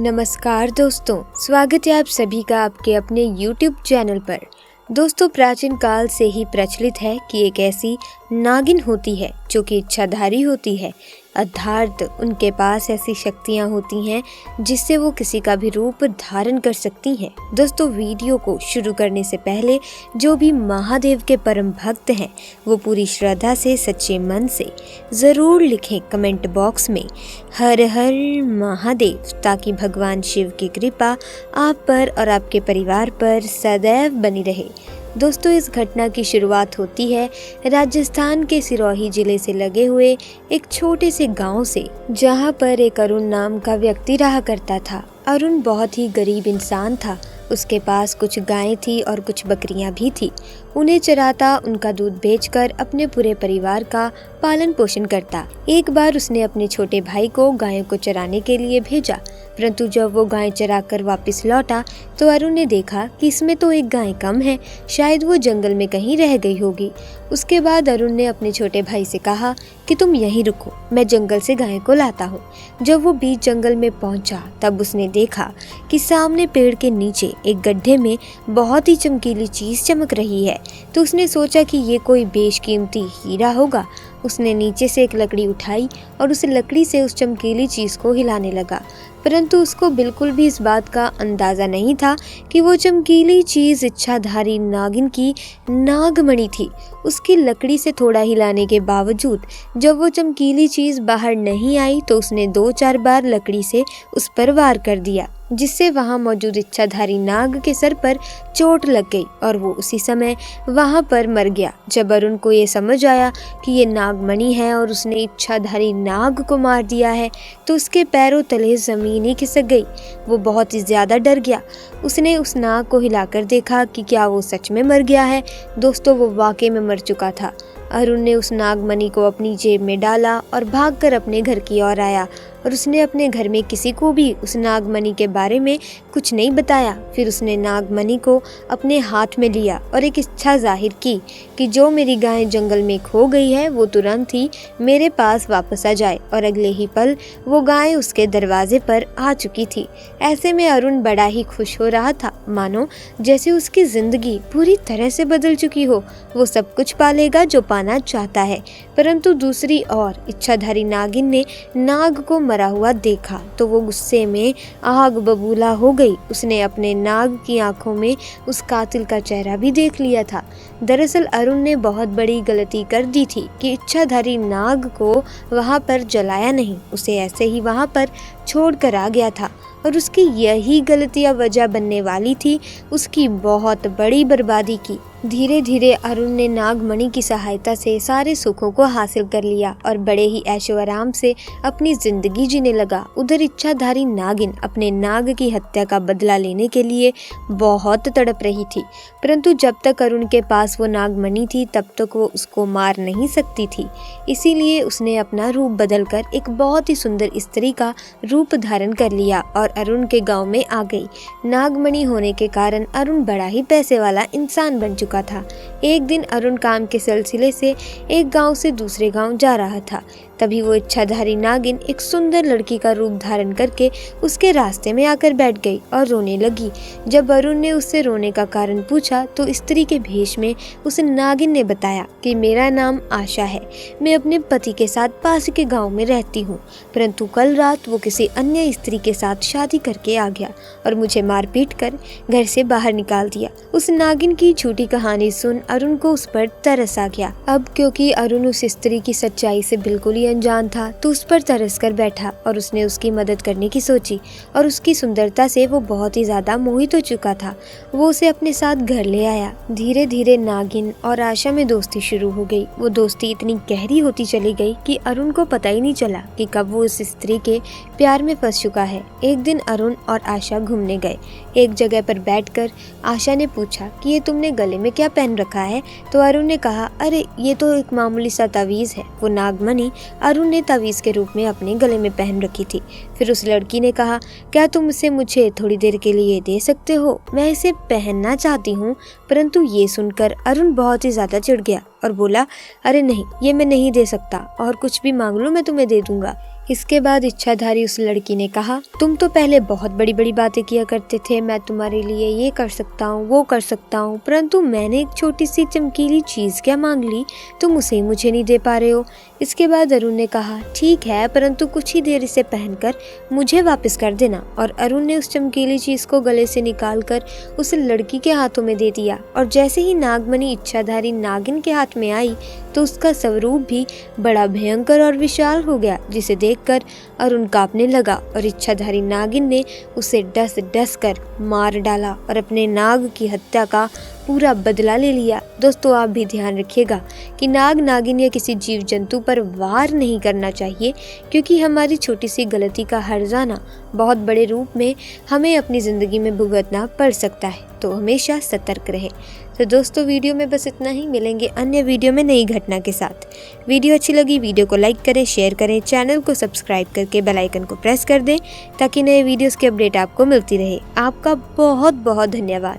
नमस्कार दोस्तों, स्वागत है आप सभी का आपके अपने YouTube चैनल पर। दोस्तों, प्राचीन काल से ही प्रचलित है कि एक ऐसी नागिन होती है जो कि इच्छाधारी होती है, अर्थात उनके पास ऐसी शक्तियां होती हैं जिससे वो किसी का भी रूप धारण कर सकती हैं। दोस्तों, वीडियो को शुरू करने से पहले जो भी महादेव के परम भक्त हैं वो पूरी श्रद्धा से सच्चे मन से ज़रूर लिखें कमेंट बॉक्स में हर हर महादेव, ताकि भगवान शिव की कृपा आप पर और आपके परिवार पर सदैव बनी रहे। दोस्तों, इस घटना की शुरुआत होती है राजस्थान के सिरोही जिले से लगे हुए एक छोटे से गांव से, जहां पर एक अरुण नाम का व्यक्ति रहा करता था। अरुण बहुत ही गरीब इंसान था। उसके पास कुछ गायें थी और कुछ बकरियां भी थी। उन्हें चराता, उनका दूध बेचकर अपने पूरे परिवार का पालन पोषण करता। एक बार उसने अपने छोटे भाई को गायों को चराने के लिए भेजा, परंतु जब वो गायें चराकर वापस लौटा तो अरुण ने देखा कि इसमें तो एक गाय कम है, शायद वो जंगल में कहीं रह गई होगी। उसके बाद अरुण ने अपने छोटे भाई से कहा कि तुम यहीं रुको, मैं जंगल से गाय को लाता हूँ। जब वो बीच जंगल में पहुंचा तब उसने देखा कि सामने पेड़ के नीचे एक गड्ढे में बहुत ही चमकीली चीज चमक रही है। तो उसने सोचा कि ये कोई बेशकीमती हीरा होगा। उसने नीचे से एक लकड़ी उठाई और उस लकड़ी से उस चमकीली चीज को हिलाने लगा, परंतु उसको बिल्कुल भी इस बात का अंदाजा नहीं था कि वो चमकीली चीज इच्छाधारी नागिन की नागमणि थी। उसकी लकड़ी से थोड़ा हिलाने के बावजूद जब वो चमकीली चीज बाहर नहीं आई तो उसने 2-4 बार लकड़ी से उस पर वार कर दिया, जिससे वहां मौजूद इच्छाधारी नाग के सर पर चोट लग गई और वो उसी समय वहां पर मर गया। जब अरुण को ये समझ आया कि ये नागमणि है और उसने इच्छाधारी नाग को मार दिया है तो उसके पैरों तले जमीन ही खिसक गई। वो बहुत ही ज्यादा डर गया। उसने उस नाग को हिलाकर देखा कि क्या वो सच में मर गया है। दोस्तों, वो वाकई में मर चुका था। अरुण ने उस नागमणि को अपनी जेब में डाला और भागकर अपने घर की ओर आया और उसने अपने घर में किसी को भी उस नागमणि के बारे में कुछ नहीं बताया। फिर उसने नागमणि को अपने हाथ में लिया और एक इच्छा जाहिर की कि जो मेरी गाय जंगल में खो गई है वो तुरंत ही मेरे पास वापस आ जाए, और अगले ही पल वो गाय उसके दरवाजे पर आ चुकी थी। ऐसे में अरुण बड़ा ही खुश हो रहा था, मानो जैसे उसकी जिंदगी पूरी तरह से बदल चुकी हो। वो सब कुछ पालेगा जो पाना चाहता है। परंतु दूसरी ओर इच्छाधारी नागिन ने नाग को मरा हुआ देखा तो वो गुस्से में आग बबूला हो गई। उसने अपने नाग की आंखों में उस कातिल का चेहरा भी देख लिया था। दरअसल अरुण ने बहुत बड़ी गलती कर दी थी कि इच्छाधारी नाग को वहां पर जलाया नहीं, उसे ऐसे ही वहां पर छोड़कर आ गया था, और उसकी यही गलतियां वजह बनने वाली थी उसकी बहुत बड़ी बर्बादी की। धीरे धीरे अरुण ने नागमणि की सहायता से सारे सुखों को हासिल कर लिया और बड़े ही ऐशो आराम से अपनी जिंदगी जीने लगा। उधर इच्छाधारी नागिन अपने नाग की हत्या का बदला लेने के लिए बहुत तड़प रही थी, परंतु जब तक अरुण के पास वो नागमणि थी तब तक वो उसको मार नहीं सकती थी। इसीलिए उसने अपना रूप बदलकर एक बहुत ही सुंदर स्त्री का रूप धारण कर लिया और अरुण के गांव में आ गई। नागमणि होने के कारण अरुण बड़ा ही पैसे वाला इंसान बन चुका था। एक दिन अरुण काम के सिलसिले से एक गांव से दूसरे गांव जा रहा था। तभी वो इच्छाधारी नागिन एक सुंदर लड़की का रूप धारण करके उसके रास्ते में आकर बैठ गई और रोने लगी। जब अरुण ने उससे रोने का कारण पूछा तो स्त्री के भेष में उस नागिन ने बताया कि मेरा नाम आशा है, मैं अपने पति के साथ पास के गांव में रहती हूँ, परंतु कल रात वो किसी अन्य स्त्री के साथ शादी करके आ गया और मुझे मारपीट कर घर से बाहर निकाल दिया। उस नागिन की झूठी कहानी सुन अरुण को उस पर तरस आ गया। अब क्योंकि अरुण उस स्त्री की सच्चाई से बिल्कुल ही अनजान था तो उस पर तरस कर बैठा और उसने उसकी मदद करने की सोची, और उसकी सुंदरता से वो बहुत ही ज्यादा मोहित हो चुका था। वो उसे अपने साथ घर ले आया। धीरे धीरे नागिन और आशा में दोस्ती शुरू हो गई। वो दोस्ती इतनी गहरी होती चली गई कि अरुण को पता ही नहीं चला कि कब वो उस स्त्री के प्यार में फंस चुका है। एक दिन अरुण और आशा घूमने गए। एक जगह पर बैठकर आशा ने पूछा कि ये तुमने गले में क्या पहन रखा है? तो अरुण ने कहा, अरे ये तो एक मामूली सा तावीज़ है। वो नागमणि अरुण ने तावीज़ के रूप में अपने गले में पहन रखी थी। फिर उस लड़की ने कहा, क्या तुम इसे मुझे थोड़ी देर के लिए दे सकते हो? मैं इसे पहनना चाहती हूँ। परंतु ये सुनकर अरुण बहुत ही ज़्यादा चिढ़ गया और बोला, अरे नहीं, ये मैं नहीं दे सकता, और कुछ भी मांग लो मैं तुम्हें दे दूंगा। इसके बाद इच्छाधारी उस लड़की ने कहा, तुम तो पहले बहुत बड़ी बड़ी बातें किया करते थे, मैं तुम्हारे लिए ये कर सकता हूँ, वो कर सकता हूँ, परंतु मैंने एक छोटी सी चमकीली चीज क्या मांग ली, तुम उसे ही मुझे नहीं दे पा रहे हो। इसके बाद अरुण ने कहा, ठीक है, परंतु कुछ ही देर इसे पहनकर मुझे वापस कर देना। और अरुण ने उस चमकीली चीज को गले से निकालकर उस लड़की के हाथों में दे दिया। और जैसे ही नागमणि इच्छाधारी नागिन के हाथ में आई तो उसका स्वरूप भी बड़ा भयंकर और विशाल हो गया, जिसे देखकर अरुण कांपने लगा और इच्छाधारी नागिन ने उसे डस डस कर मार डाला और अपने नाग की हत्या का पूरा बदला ले लिया। दोस्तों, आप भी ध्यान रखिएगा कि नाग नागिन या किसी जीव जंतु पर वार नहीं करना चाहिए, क्योंकि हमारी छोटी सी गलती का हर्जाना बहुत बड़े रूप में हमें अपनी ज़िंदगी में भुगतना पड़ सकता है, तो हमेशा सतर्क रहें। तो दोस्तों, वीडियो में बस इतना ही। मिलेंगे अन्य वीडियो में नई घटना के साथ। वीडियो अच्छी लगी वीडियो को लाइक करें, शेयर करें, चैनल को सब्सक्राइब करके बेल आइकन को प्रेस कर दें ताकि नए वीडियोस की अपडेट आपको मिलती रहे। आपका बहुत बहुत धन्यवाद।